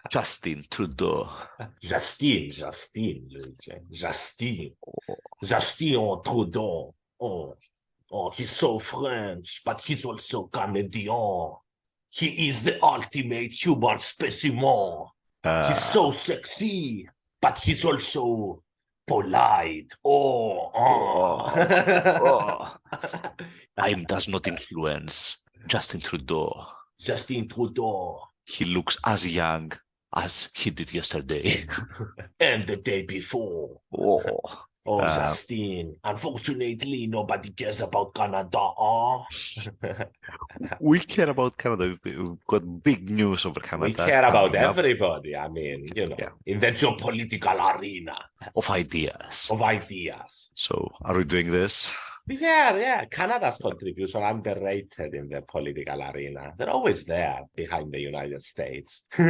Justin Trudeau. Justin, Luigi. Justin Trudeau. He's so French, but he's also Canadian. He is the ultimate human specimen. He's so sexy, but he's also polite. Time does not influence Justin Trudeau. Justin Trudeau. He looks as young as he did yesterday. And the day before. Justin. Unfortunately, nobody cares about Canada. We care about Canada. We've got big news over Canada. We care about everybody. I mean, in the geopolitical arena. Of ideas. So, are we doing this? Yeah. Canada's contribution underrated in the political arena. They're always there behind the United States. They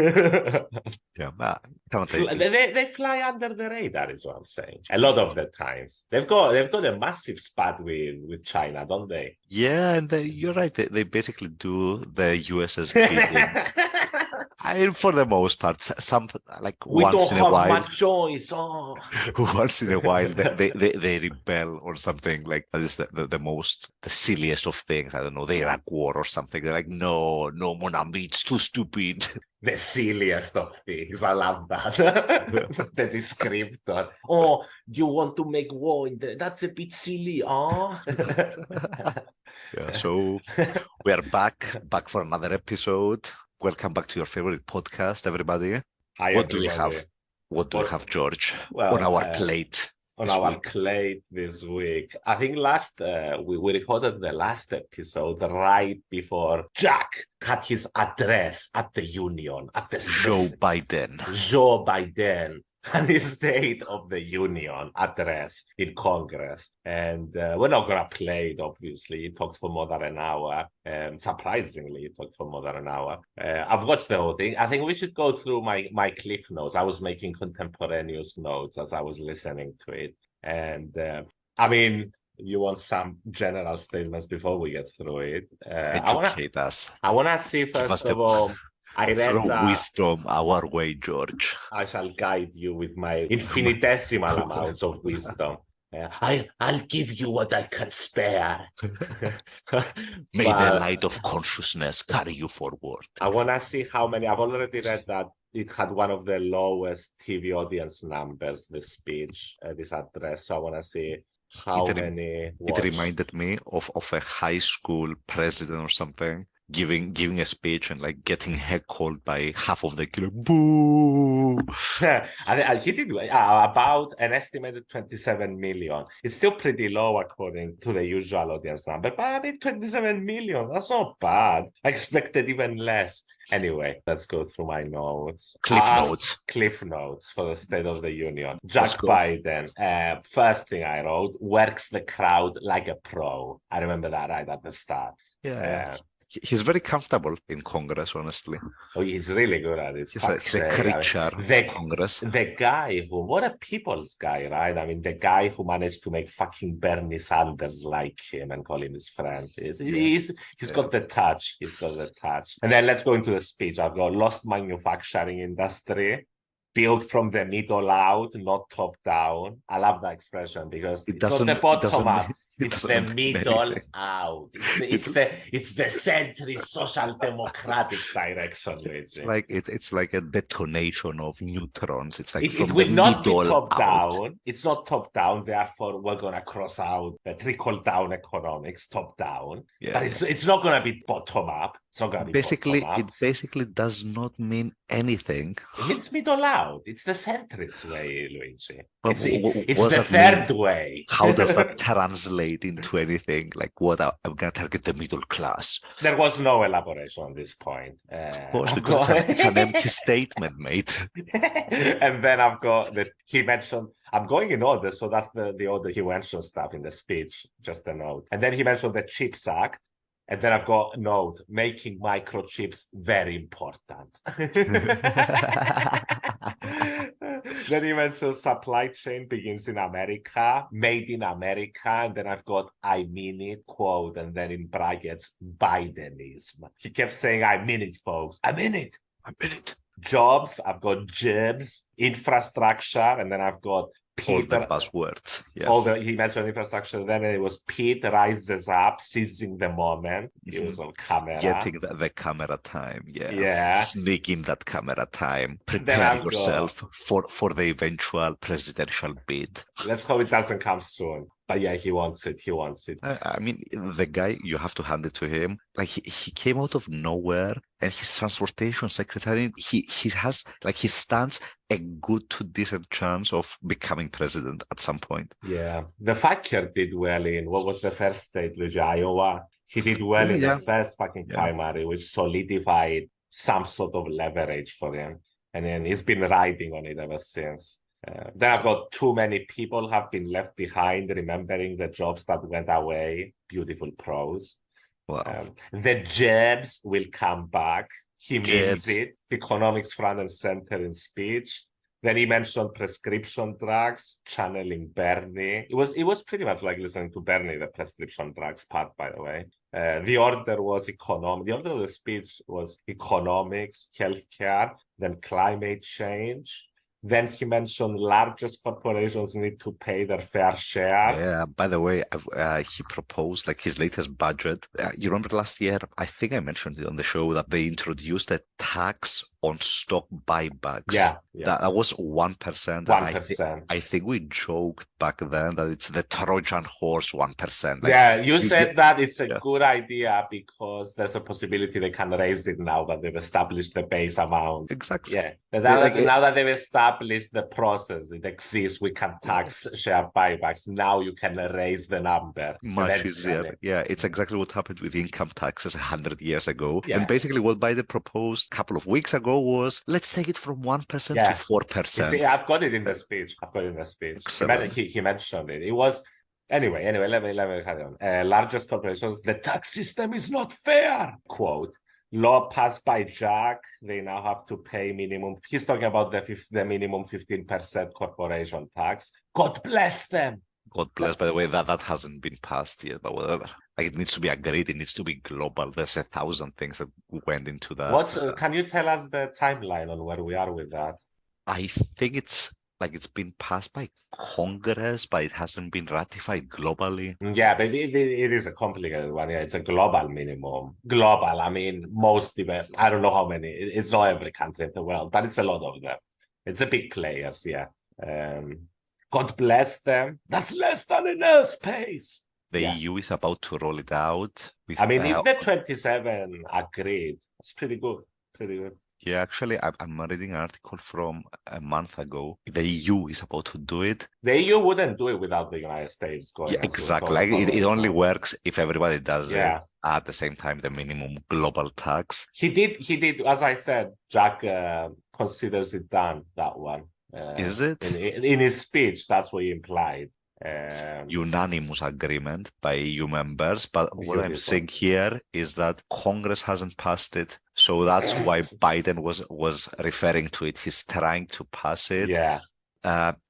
fly under the radar, is what I'm saying. A lot of the times. They've got a massive spat with China, don't they? Yeah, and you're right. They basically do the US's bidding. For the most part, once in a while. Much choice. Once in a while, they rebel or something. Like that is the silliest of things. I don't know, the Iraq War or something. They're like, no, mon ami, it's too stupid. The silliest of things. I love that. The descriptor. You want to make war? That's a bit silly, Yeah. So we are back for another episode. Welcome back to your favorite podcast, everybody. Hi, what do we have? What do we have, George, on our plate? Plate this week. I think we recorded the last episode right before Jack had his address at the Union, at the Joe Biden and his State of the Union address in Congress. And we're not going to play it, obviously. He talked for more than an hour. Surprisingly, he talked for more than an hour. I've watched the whole thing. I think we should go through my cliff notes. I was making contemporaneous notes as I was listening to it. And I mean, you want some general statements before we get through it? Educate us. I want to see, first of all, I read wisdom our way, George. I shall guide you with my infinitesimal amounts of wisdom. I'll give you what I can spare. May the light of consciousness carry you forward. I want to see how many. I've already read that it had one of the lowest TV audience numbers, this speech, this address. So I want to see how many. It reminded me of a high school president or something. Giving a speech and getting heckled by half of the kilo. Boo! He did about an estimated 27 million. It's still pretty low according to the usual audience number, but I mean 27 million, that's not bad. I expected even less. Anyway, let's go through my notes. Cliff notes for the State of the Union. Jack Biden, first thing I wrote, works the crowd like a pro. I remember that right at the start. Yeah. He's very comfortable in Congress, honestly. He's really good at it. He's a creature of Congress. The guy what a people's guy, right? I mean, the guy who managed to make fucking Bernie Sanders like him and call him his friend. He's got the touch. He's got the touch. And then let's go into the speech. I've got lost manufacturing industry. Built from the middle out, not top down. I love that expression because it's not the bottom up. It's the middle out. It's the centrist social democratic direction. It's like a detonation of neutrons. It's like it will not be top down. It's not top down. Therefore, we're gonna cross out the trickle down economics. Top down, but it's not gonna be bottom up. It's not gonna be basically bottom up. It basically does not mean anything. It's middle out. It's the centrist way, Luigi. It's the third way. How does that translate into anything? What I'm gonna target the middle class? There was no elaboration on this point. Of course, because it's an empty statement, mate. And then I've got that he mentioned. I'm going in order, so that's the order he mentioned stuff in the speech. Just a note. And then he mentioned the CHIPS Act. And then I've got a note, making microchips very important. Then he mentioned supply chain begins in America, made in America. And then I've got, I mean it, quote, and then in brackets, Bidenism. He kept saying, I mean it, folks. I mean it. I mean it. jobs, I've got jibs, infrastructure, and then I've got All the Peter. buzzwords. Yeah. He mentioned infrastructure. Then it was Pete rises up, seizing the moment. He was on camera. Getting the camera time. Yeah. Sneaking that camera time. Then Prepare I've yourself for the eventual presidential bid. Let's hope it doesn't come soon. But yeah, he wants it. He wants it. I mean, the guy, you have to hand it to him. Like he came out of nowhere, and his transportation secretary, he has like he stands a good to decent chance of becoming president at some point. Yeah, the fucker did well in what was the first state, Luigi, Iowa. He did well in the first fucking primary, which solidified some sort of leverage for him, and then he's been riding on it ever since. Then I've got too many people have been left behind, remembering the jobs that went away. Beautiful prose. Wow. The jabs will come back. He means Jabs. it. Economics front and center in speech. Then he mentioned prescription drugs, channeling Bernie. It was pretty much like listening to Bernie, the prescription drugs part, by the way. The order was economic. The order of the speech was economics, healthcare, then climate change. Then he mentioned largest corporations need to pay their fair share. Yeah, by the way, he proposed like his latest budget. You remember last year, I think I mentioned it on the show, that they introduced a tax on stock buybacks. Yeah. That was 1%. 1%. I think we joked back then that it's the Trojan horse 1%. Like, you said that it's a good idea because there's a possibility they can raise it now that they've established the base amount. Exactly. Yeah. Now that they've established the process, it exists, we can tax share buybacks. Now you can raise the number. Much easier. Yeah, it's exactly what happened with income taxes 100 years ago. Yeah. And basically what Biden proposed a couple of weeks ago was, let's take it from 1% to 4%. I've got it in the speech. He mentioned it. It was anyway. Let me carry on. Largest corporations. The tax system is not fair. Quote. Law passed by Jack. They now have to pay minimum. He's talking about the minimum 15% corporation tax. God bless them. God bless, by the way, that hasn't been passed yet, but whatever. Like, it needs to be agreed, it needs to be global. There's 1,000 things that went into that. Can you tell us the timeline on where we are with that? I think it's been passed by Congress, but it hasn't been ratified globally. Yeah, but it is a complicated one. Yeah, it's a global minimum. Global, I mean, I don't know how many. It's not every country in the world, but it's a lot of them. It's the big players, yeah. God bless them. That's less than an airspace. The EU is about to roll it out. If the 27 agreed, it's pretty good. Yeah, actually, I'm reading an article from a month ago. The EU is about to do it. The EU wouldn't do it without the United States going. Yeah, exactly. Like, it only works if everybody does it at the same time, the minimum global tax. He did, as I said, Jack considers it done, that one. Is it? In his speech, that's what he implied. Unanimous agreement by EU members, but what I'm saying here is that Congress hasn't passed it, so that's why Biden was referring to it. He's trying to pass it. Yeah.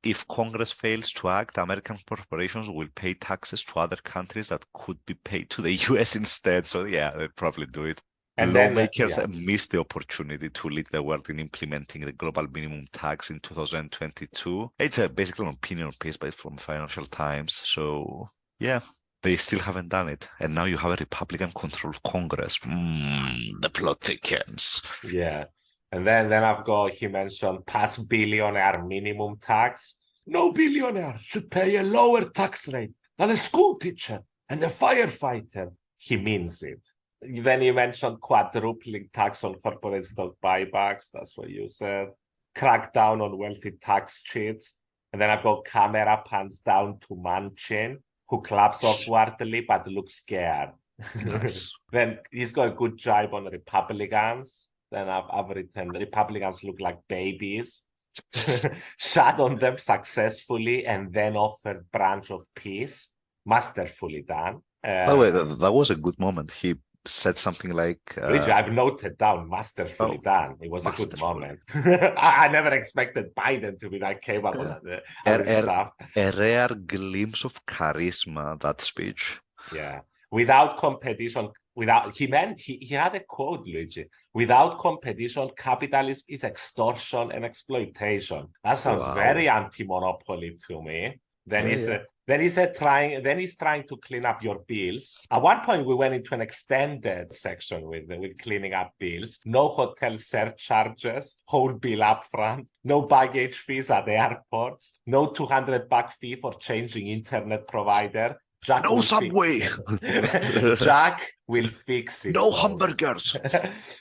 If Congress fails to act, American corporations will pay taxes to other countries that could be paid to the US instead. So yeah, they'll probably do it. And lawmakers missed the opportunity to lead the world in implementing the global minimum tax in 2022. It's basically an opinion piece from Financial Times. So, yeah, they still haven't done it. And now you have a Republican-controlled Congress. The plot thickens. Yeah. And then he mentioned pass billionaire minimum tax. No billionaire should pay a lower tax rate than a school teacher and a firefighter. He means it. Then you mentioned quadrupling tax on corporate stock buybacks. That's what you said. Crackdown on wealthy tax cheats. And then I've got camera pans down to Manchin, who claps awkwardly but looks scared. Nice. Then he's got a good jibe on Republicans. Then I've written Republicans look like babies. Shut on them successfully and then offered branch of peace. Masterfully done. By the way, that was a good moment. He said something like Luigi, I've noted down masterfully done. It was a good moment. I never expected Biden to be that capable of stuff. A rare glimpse of charisma, that speech. Yeah. Without competition, he had a quote, Luigi. Without competition, capitalism is extortion and exploitation. That sounds very anti-monopoly to me. Then he's trying to clean up your bills. At one point, we went into an extended section with cleaning up bills. No hotel surcharges, whole bill up front. No baggage fees at the airports. No $200 fee for changing internet provider. No Subway. Jack will fix it. No hamburgers.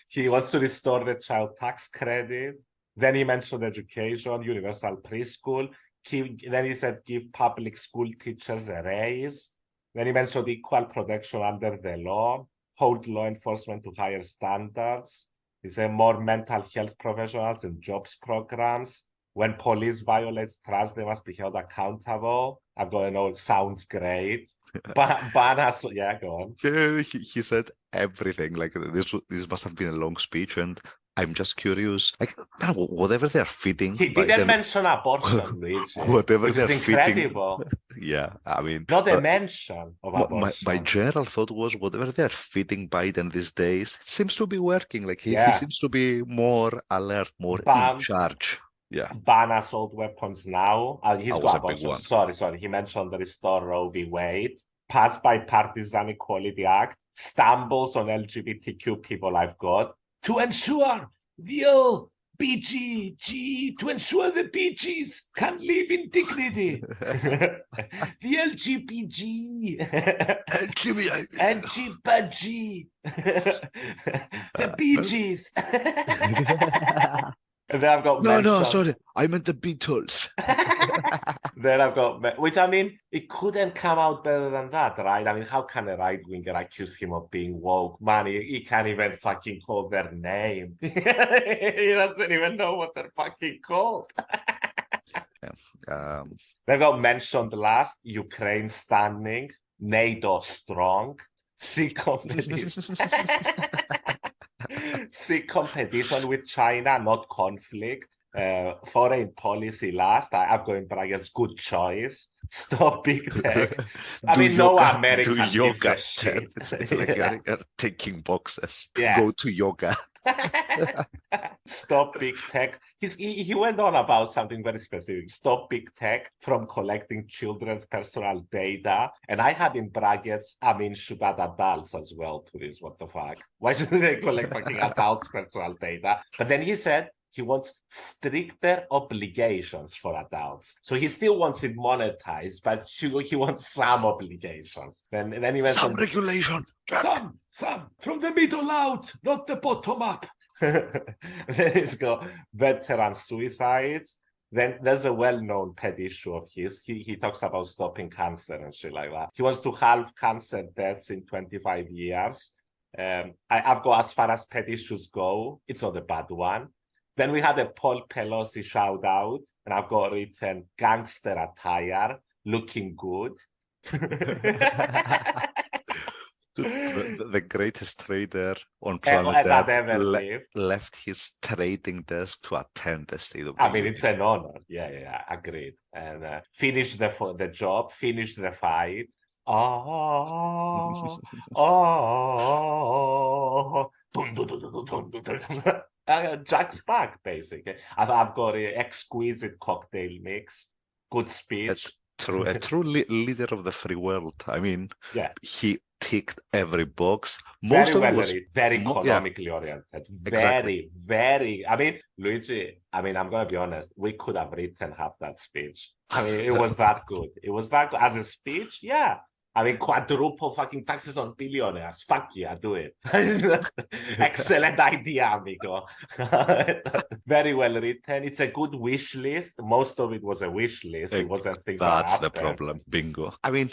He wants to restore the child tax credit. Then he mentioned education, universal preschool. Then he said give public school teachers a raise. Then he mentioned equal protection under the law, hold law enforcement to higher standards. He said more mental health professionals and jobs programs. When police violates trust, they must be held accountable. I've got to know, it sounds great. Go on. Yeah, he said everything. Like this must have been a long speech, and I'm just curious. Like, whatever they're feeding. He didn't mention abortion, Luigi. Whatever they're incredible. Feeding. Yeah, I mean, not a mention of abortion. My general thought was whatever they're feeding Biden these days, it seems to be working. Like he seems to be more alert, more in charge. Yeah. Ban assault weapons now. He's got abortion. Sorry. He mentioned the restore Roe v. Wade. Passed Bipartisan Equality Act. Stumbles on LGBTQ people I've got. To ensure the BGG, to ensure the BGs can live in dignity. The LGBG. LGBG. The BGs. And then I've got no, sorry, I meant the Beatles. Then I've got, which I mean, it couldn't come out better than that, right? I mean, how can a right winger accuse him of being woke? Man, he can't even fucking call their name. He doesn't even know what they're fucking called. They got mentioned last: Ukraine standing, NATO strong, see competition. See competition with China, not conflict. Foreign policy last. I've got in brackets, good choice. Stop big tech. I mean, no American do yoga. Gives a shit. It's like taking boxes. Go to yoga. Stop big tech. He went on about something very specific. Stop big tech from collecting children's personal data. And I had in brackets, I mean, should add adults as well to this. What the fuck? Why shouldn't they collect fucking adults' personal data? But then he said he wants stricter obligations for adults. So he still wants it monetized, but he wants some obligations. Then he went some regulation. Some from the middle out, not the bottom up. Then he's got veteran suicides. Then there's a well-known pet issue of his. He talks about stopping cancer and shit like that. He wants to halve cancer deaths in 25 years. I've got, as far as pet issues go, it's not a bad one. Then we had a Paul Pelosi shout out, and I've got written gangster attire, looking good. The greatest trader on planet Earth left his trading desk to attend the State of the Union. I mean, it's an honor. Yeah, agreed. And finish the job, finish the fight. Jack's back, basically. I've got an exquisite cocktail mix, good speech. A true leader of the free world. I mean, he ticked every box. Most of it was very economically oriented. Very, very. I mean, Luigi, I'm going to be honest. We could have written half that speech. I mean, it was that good. It was that good. As a speech, yeah. I mean, quadruple fucking taxes on billionaires. Fuck yeah, do it. Excellent idea, amigo. Very well written. It's a good wish list. Most of it was a wish list. It wasn't things That's the problem. Bingo. I mean,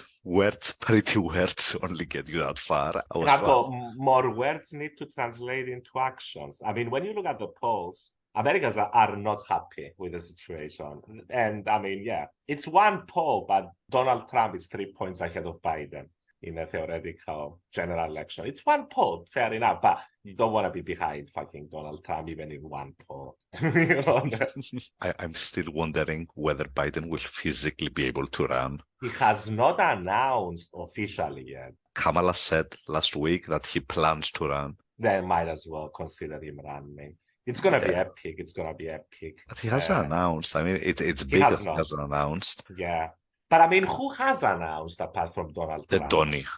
pretty words only get you that far. I've got more words need to translate into actions. I mean, when you look at the polls, Americans are not happy with the situation. And I mean, it's one poll, but Donald Trump is 3 points ahead of Biden in a theoretical general election. It's one poll, fair enough, but you don't want to be behind fucking Donald Trump even in one poll. I'm still wondering whether Biden will physically be able to run. He has not announced officially yet. Kamala said last week that he plans to run. They might as well consider him running. It's going to be epic. It's going to be epic. But he hasn't announced. I mean, it's big that he hasn't announced. Yeah. But I mean, who has announced apart from Donald Trump?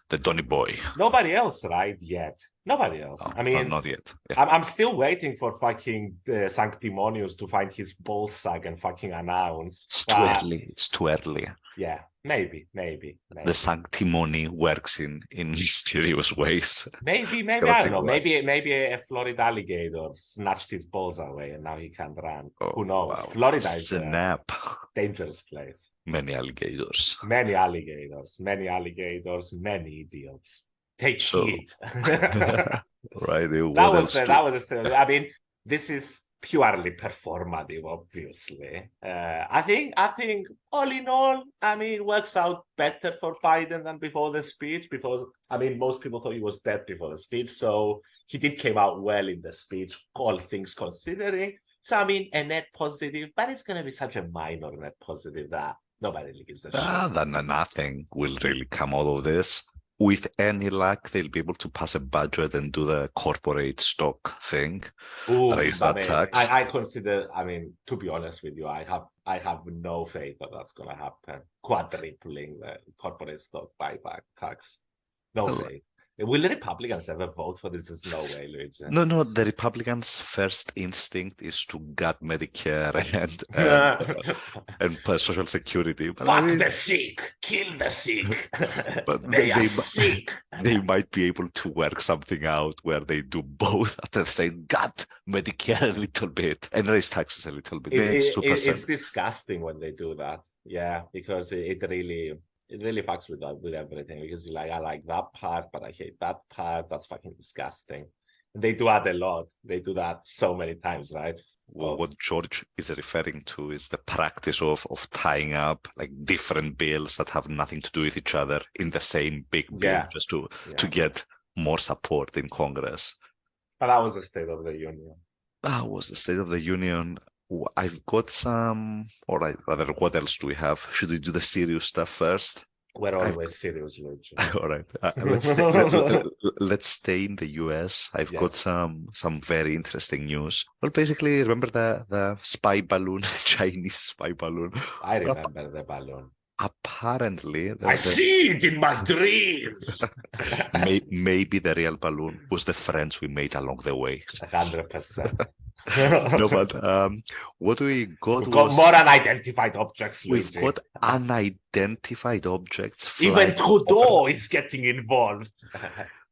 The Donny boy. Nobody else, right? Yet. Nobody else. No, I mean, not yet. Yeah. I'm still waiting for fucking Sanctimonious to find his ball sack and fucking announce. It's too early. It's too early. Yeah, maybe. The sanctimony works in mysterious ways. Maybe I don't know. Maybe a Florida alligator snatched his balls away and now he can't run. Who knows? Wow. Florida is a dangerous place. Many alligators. Many idiots. Take heed. Right. That was I mean, this is purely performative, obviously. I think all in all, I mean, works out better for Biden than before the speech. I mean, most people thought he was dead before the speech, so he did came out well in the speech, all things considering. So, I mean, a net positive, but it's going to be such a minor net positive that nobody really gives a shit. Then nothing will really come out of this. With any luck, they'll be able to pass a budget and do the corporate stock thing. Raise that tax. I consider, I mean, to be honest with you, I have no faith that that's going to happen. Quadrupling the corporate stock buyback tax. No faith. Will the Republicans ever vote for this? There's no way, Luigi. No. The Republicans' first instinct is to gut Medicare and Social Security. Fuck the sick, kill the sick. But they are sick. They might be able to work something out where they do both at the same gut Medicare a little bit and raise taxes a little bit. It's disgusting when they do that. Yeah, because it really fucks with everything, because you're like, I like that part, but I hate that part. That's fucking disgusting. And they do that a lot. They do that so many times, right? Well, what George is referring to is the practice of tying up like different bills that have nothing to do with each other in the same big bill, just to get more support in Congress. But that was the State of the Union. That was the State of the Union. I've got some, or rather, what else do we have? Should we do the serious stuff first? We're always serious, Luigi. All right. Let's stay in the US. I've got some very interesting news. Well, basically, remember the spy balloon, Chinese spy balloon? I remember the balloon. Apparently, I see it in my dreams. Maybe the real balloon was the friends we made along the way. 100%. No, but what we got We've got more unidentified objects, Luigi. We've got unidentified objects. Even Trudeau is getting involved.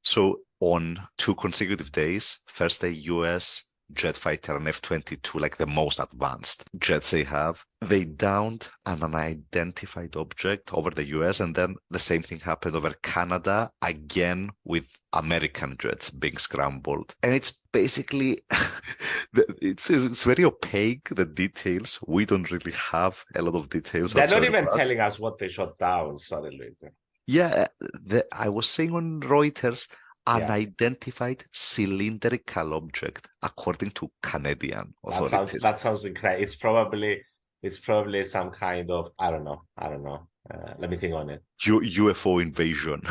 So on 2 consecutive days, first a US jet fighter, an F-22, like the most advanced jets they have, they downed an unidentified object over the US, and then the same thing happened over Canada, again with American jets being scrambled. And it's basically, it's very opaque, the details. We don't really have a lot of details. They're not even telling us what they shot down, sorry, Luigi. Yeah, I was saying on Reuters, unidentified cylindrical object, according to Canadian authorities. That sounds incredible. It's probably some kind of, I don't know. Let me think on it. UFO invasion.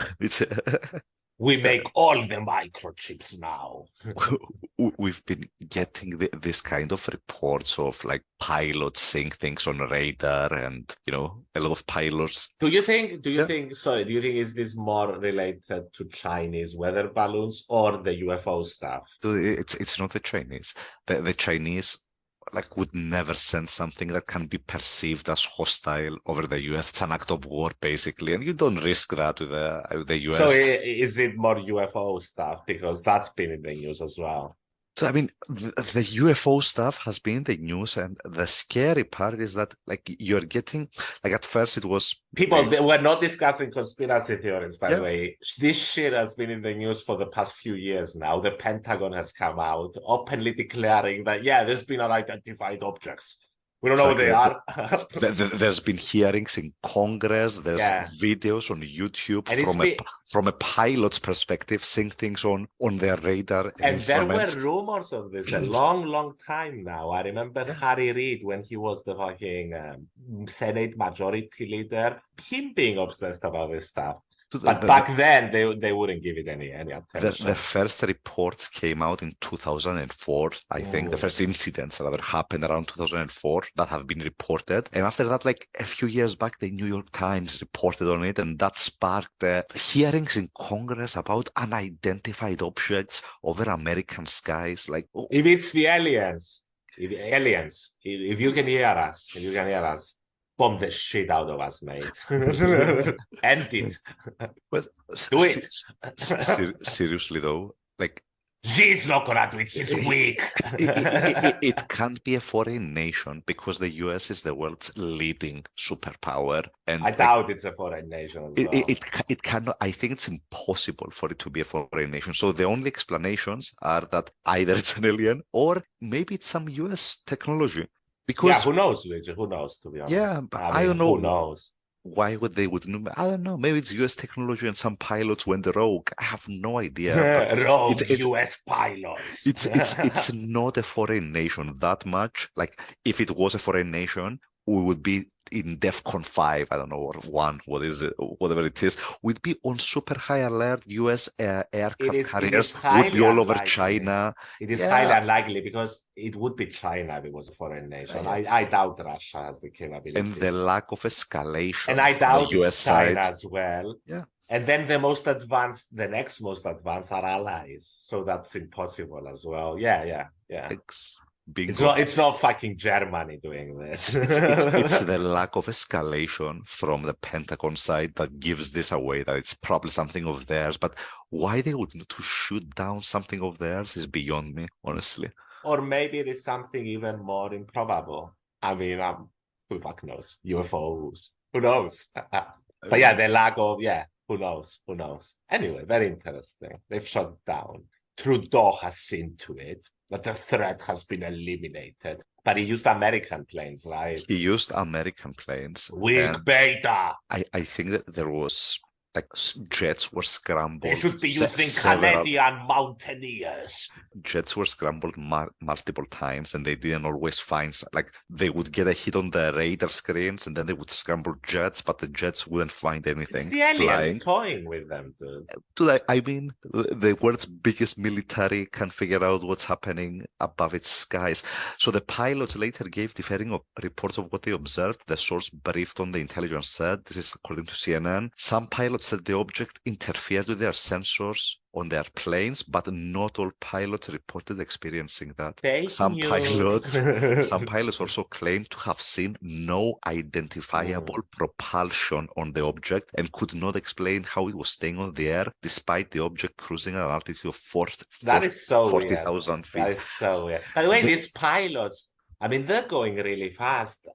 We make all the microchips now. We've been getting this kind of reports of like pilots seeing things on radar, and a lot of pilots. Do you think is this more related to Chinese weather balloons or the UFO stuff? It's not the Chinese. The Chinese would never send something that can be perceived as hostile over the US. It's an act of war, basically, and you don't risk that with the US. So is it more UFO stuff? Because that's been in the news as well. So, I mean, the UFO stuff has been in the news, and the scary part is that, you're getting, at first it was... They were not discussing conspiracy theories, by the way. This shit has been in the news for the past few years now. The Pentagon has come out openly declaring that, there's been unidentified objects. We don't know what they are. There's been hearings in Congress. There's videos on YouTube from a pilot's perspective, seeing things on their radar. And there were rumors of this a long time now. I remember Harry Reid, when he was the fucking Senate Majority Leader, him being obsessed about this stuff. But back then, they wouldn't give it any attention. The first reports came out in 2004, I think. The first incidents rather happened around 2004 that have been reported. And after that, like a few years back, the New York Times reported on it, and that sparked hearings in Congress about unidentified objects over American skies. Like, if it's the aliens, if you can hear us, bomb the shit out of us, mate. End it. But do it. Seriously, though, like, he's not gonna do it. He's weak. It can't be a foreign nation because the US is the world's leading superpower, and I doubt it's a foreign nation. It cannot. I think it's impossible for it to be a foreign nation. So the only explanations are that either it's an alien or maybe it's some US technology. Because who knows, Luigi? Who knows, to be honest? Yeah, but I don't know. Who knows? Why would they I don't know. Maybe it's US technology and some pilots went rogue. I have no idea. Rogue US pilots. It's not a foreign nation that much. Like, if it was a foreign nation, we would be in DEFCON 5, I don't know, or 1, what is it, whatever it is, we'd be on super high alert. US aircraft carriers would be all over China. It is highly unlikely because it would be China if it was a foreign nation. I doubt Russia has the capability. And the lack of escalation. And I doubt the US China side as well. Yeah. And then the next most advanced are allies. So that's impossible as well. Yeah. It's not fucking Germany doing this. it's the lack of escalation from the Pentagon side that gives this away, that it's probably something of theirs. But why they would need to shoot down something of theirs is beyond me, honestly. Or maybe it is something even more improbable. I mean, who fuck knows? UFOs. Who knows? But yeah, the lack of, who knows? Anyway, very interesting. They've shut down. Trudeau has seen to it that the threat has been eliminated. But he used American planes, right? He used American planes. Weak beta. I think that there was, like, jets were scrambled. They should be using Canadian mountaineers. Jets were scrambled multiple times, and they didn't always find, like, they would get a hit on the radar screens, and then they would scramble jets, but the jets wouldn't find anything. It's the aliens toying with them, dude. I mean, the world's biggest military can figure out what's happening above its skies. So the pilots later gave differing reports of what they observed. The source briefed on the intelligence said, this is according to CNN, some pilots said the object interfered with their sensors on their planes, but not all pilots reported experiencing that. Some pilots also claimed to have seen no identifiable propulsion on the object and could not explain how it was staying on the air despite the object cruising at an altitude of 40,000 feet. That is so weird. By the way, these pilots, I mean, they're going really fast.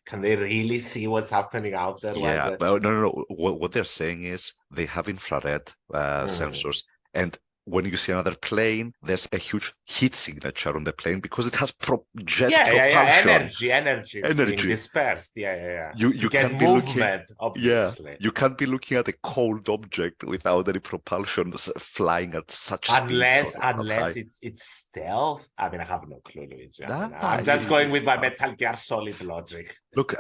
Can they really see what's happening out there? Yeah, but no. What they're saying is they have infrared sensors, and when you see another plane, there's a huge heat signature on the plane because it has jet propulsion. Energy being dispersed. You get movement, obviously. You can't be looking at a cold object without any propulsion flying at such speed. Unless it's stealth. I mean, I have no clue, Luigi. I'm just going with my Metal Gear Solid logic. Look,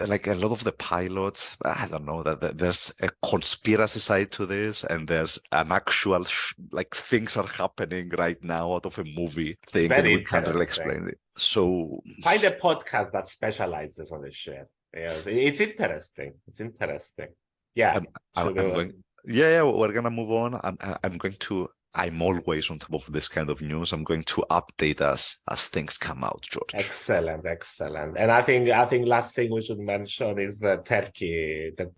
like a lot of the pilots, I don't know, that there's a conspiracy side to this, and there's an actual like things are happening right now out of a movie thing, and we can't really explain it. So find a podcast that specializes on this shit. Yeah, it's interesting. Yeah, we're gonna move on. I'm always on top of this kind of news. I'm going to update us as things come out, George. Excellent. And I think last thing we should mention is the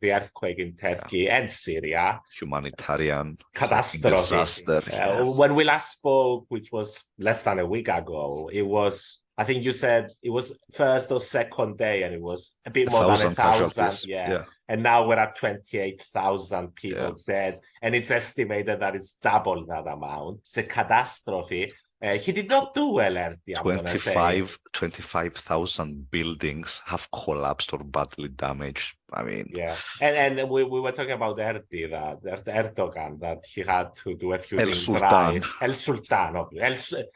earthquake in Turkey and Syria. Humanitarian catastrophe. Disaster. When we last spoke, which was less than a week ago, it was, I think you said it was first or second day, and it was a bit more than 1,000. Yeah. And now we're at 28,000 people dead. And it's estimated that it's double that amount. It's a catastrophe. He did not do well, Erti, I'm going to say. 25,000 buildings have collapsed or badly damaged. I mean... Yeah. And we were talking about Erti, that Erdogan, that he had to do a few things right. El Sultan,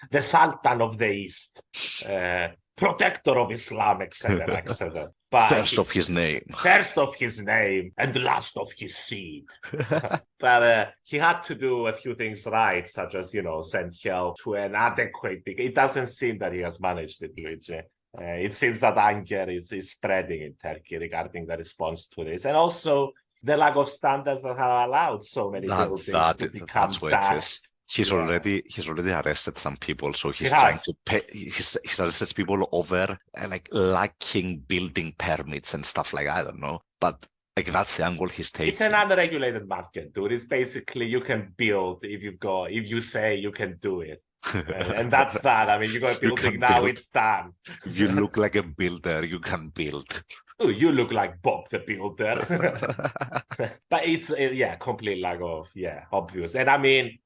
the Sultan of the East, protector of Islam, etc., etc. First of his name, and last of his seed. But he had to do a few things right, such as, send help to an adequate... It doesn't seem that he has managed it, Luigi. It seems that anger is spreading in Turkey regarding the response to this. And also the lack of standards that have allowed so many buildings to become dust. He's already arrested some people, so he's trying to pay. He's arrested people over lacking building permits and stuff like that. I don't know, but that's the angle he's taking. It's an unregulated market, dude. It's basically you can build if you say you can do it. And that's that. I mean, you got a building now, it's done. If you look like a builder, you can build. Oh, you look like Bob the Builder. But it's complete lack of obvious. And I mean,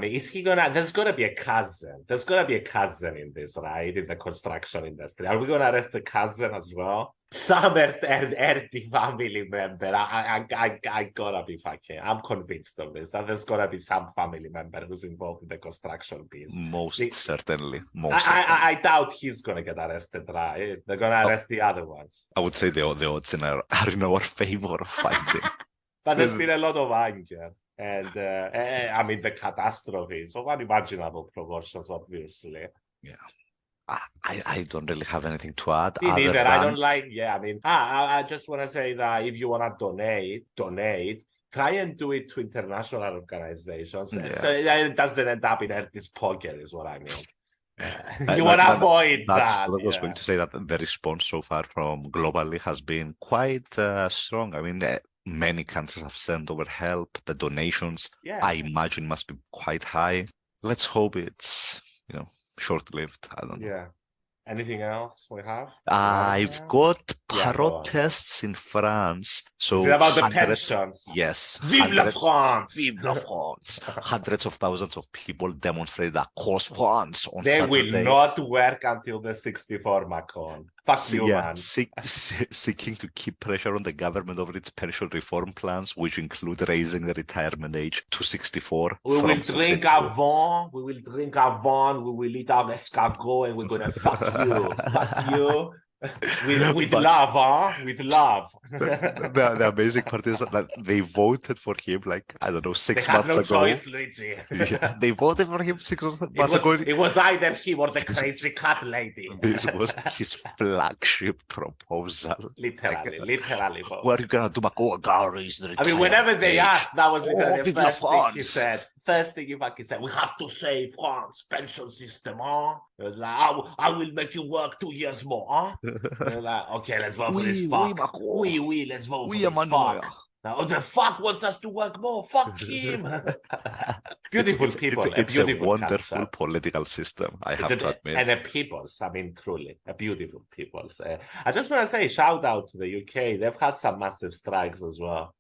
is he there's gonna be a cousin. There's gonna be a cousin in this, right? In the construction industry. Are we gonna arrest the cousin as well? Some Erdi family member. I gotta be fucking. I'm convinced of this. That there's gonna be some family member who's involved in the construction piece. Most certainly. I doubt he's gonna get arrested, right? They're gonna arrest the other ones. I would say the odds are in our favor of finding. But there's been a lot of anger. And I mean, the catastrophe is of unimaginable proportions, obviously. Yeah. I don't really have anything to add. Me neither. I don't like, I mean, I just want to say that if you want to donate, try and do it to international organizations. Yeah. So it doesn't end up in Erti's pocket, is what I mean. You want to avoid that. I was going to say that the response so far from globally has been quite strong. I mean, many countries have sent over help. The donations, I imagine, must be quite high. Let's hope it's, short-lived. I don't know. Yeah. Anything else we have? I've got protests in France. So is it about the pensions? Yes. Vive la France! Vive la France! Hundreds of thousands of people demonstrated across France on They Saturday. Will not work until the 64, Macron. Fuck you, man. Seeking to keep pressure on the government over its pension reform plans, which include raising the retirement age to 64. We will drink avant, we will eat our escargot, and we're going to fuck you. Fuck you. With love, huh? With love. The amazing part is that they voted for him, 6 months ago. They had no choice, Luigi. They voted for him 6 months ago. It was either him or the crazy cat lady. This was his flagship proposal. Literally. What are you going to do, Macau? I mean, whenever they asked, that was the first thing he said. First thing he fucking said, we have to save France pension system, huh? It was like, I will make you work 2 years more, huh? Like, okay, let's vote for this fuck. Let's vote for this fuck. Now, the fuck wants us to work more. Fuck him. Beautiful people. It's a wonderful political system, I have to admit. And a people's, truly, a beautiful people's. I just want to say, shout out to the UK. They've had some massive strikes as well.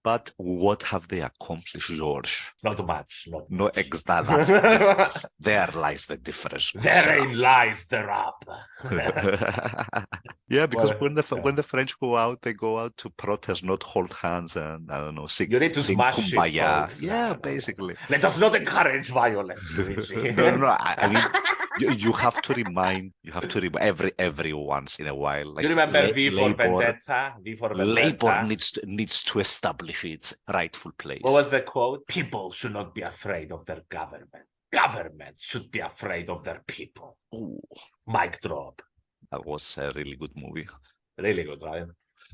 But what have they accomplished, George? Not much. No, that's the difference. There lies the difference. Therein lies the rub. Yeah, because when the French go out, they go out to protest, not hold hands and, I don't know, sing You need to smash kumbaya. Shit, yeah, basically. Let us not encourage violence. No. I mean, you have to remind every once in a while. You remember V for Vendetta? Labor needs to establish its rightful place. What was the quote? People should not be afraid of their government. Governments should be afraid of their people. Ooh. Mic drop. That was a really good movie. Really good, right?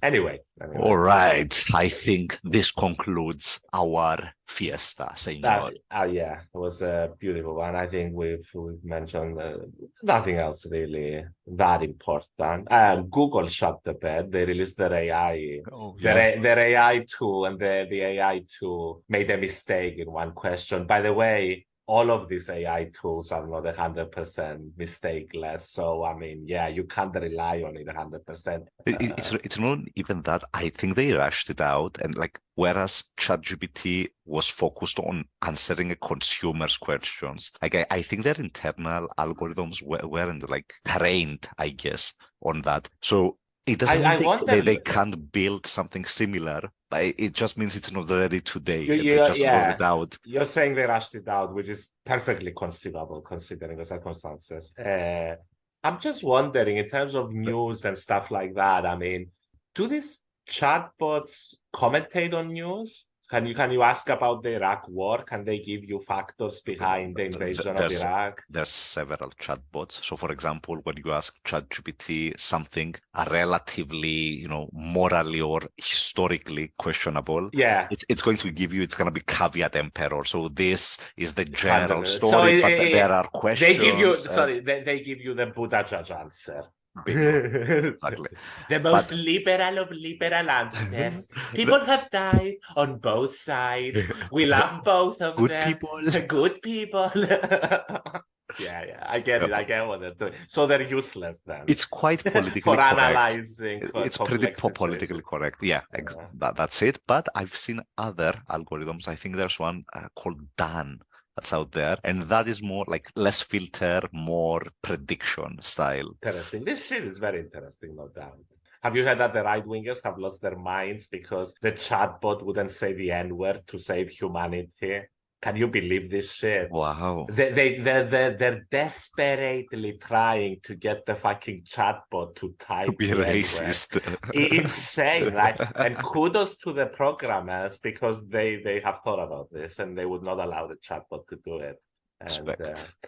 Anyway. All right. I think this concludes our fiesta, senor. Yeah, it was a beautiful one. I think we've mentioned nothing else really that important. Google shut the bed. They released their AI. Their AI tool, and the AI tool made a mistake in one question. By the way, all of these AI tools are not 100% mistakeless. So, I mean, yeah, you can't rely on it 100%. It's not even that. I think they rushed it out, and like whereas ChatGPT was focused on answering a consumer's questions, like I think their internal algorithms weren't like trained, I guess, on that. So it doesn't mean they can't build something similar, but it just means it's not ready today. They just rolled it out. You're saying they rushed it out, which is perfectly conceivable considering the circumstances. I'm just wondering, in terms of news and stuff like that, I mean, do these chatbots commentate on news? Can you ask about the Iraq war? Can they give you factors behind the invasion of Iraq? There's several chatbots. So, for example, when you ask ChatGPT something relatively, morally or historically questionable, it's going to give you, it's going to be caveat emptor. So this is the general story, but there are questions. They give you the Buttigieg answer. Exactly. The most liberal of liberal answers. People have died on both sides. We love both of them. Good people. Yeah, I get it. I get what they're doing. So they're useless then. It's quite politically for correct. Analyzing. It's pretty politically correct. Yeah, that's it. But I've seen other algorithms. I think there's one called Dan that's out there, and that is more like less filter, more prediction style. Interesting. This shit is very interesting, no doubt. Have you heard that the right-wingers have lost their minds because the chatbot wouldn't say the N-word to save humanity? Can you believe this shit? Wow. They're desperately trying to get the fucking chatbot to type to be racist. Insane, right? And kudos to the programmers because they have thought about this and they would not allow the chatbot to do it. And,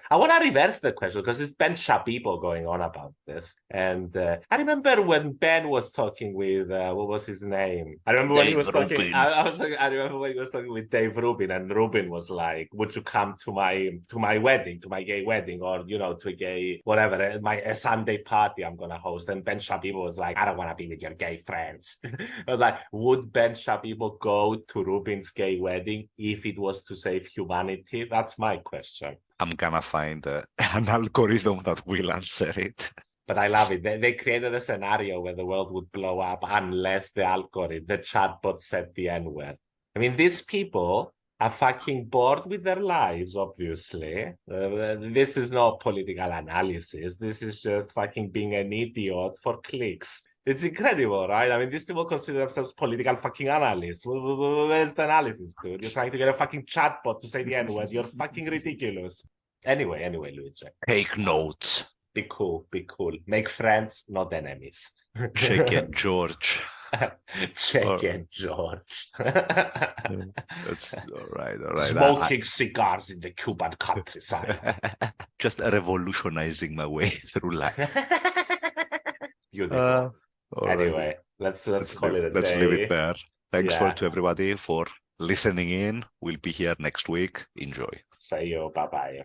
I want to reverse the question because it's Ben Shapiro going on about this. And I remember when Ben was talking with, what was his name? I remember when he was talking, I remember when he was talking with Dave Rubin, and Rubin was like, would you come to my wedding, to my gay wedding, or, to a gay, whatever, a Sunday party I'm going to host. And Ben Shapiro was like, I don't want to be with your gay friends. I was like, would Ben Shapiro go to Rubin's gay wedding if it was to save humanity? That's my question. I'm gonna find an algorithm that will answer it. But I love it. They created a scenario where the world would blow up unless the algorithm, the chatbot said the N-word. I mean, these people are fucking bored with their lives, obviously. This is not political analysis. This is just fucking being an idiot for clicks. It's incredible, right? I mean, these people consider themselves political fucking analysts. Where's the analysis, dude? You're trying to get a fucking chatbot to say the N-word. You're fucking ridiculous. Anyway, Luigi. Take notes. Be cool. Make friends, not enemies. Check it, George. Check it, George. That's all right. Smoking cigars in the Cuban countryside. Just revolutionizing my way through life. Beautiful. Anyway, let's call it a day. Let's leave it there. Thanks to everybody for listening in. We'll be here next week. Enjoy. See you. Bye-bye.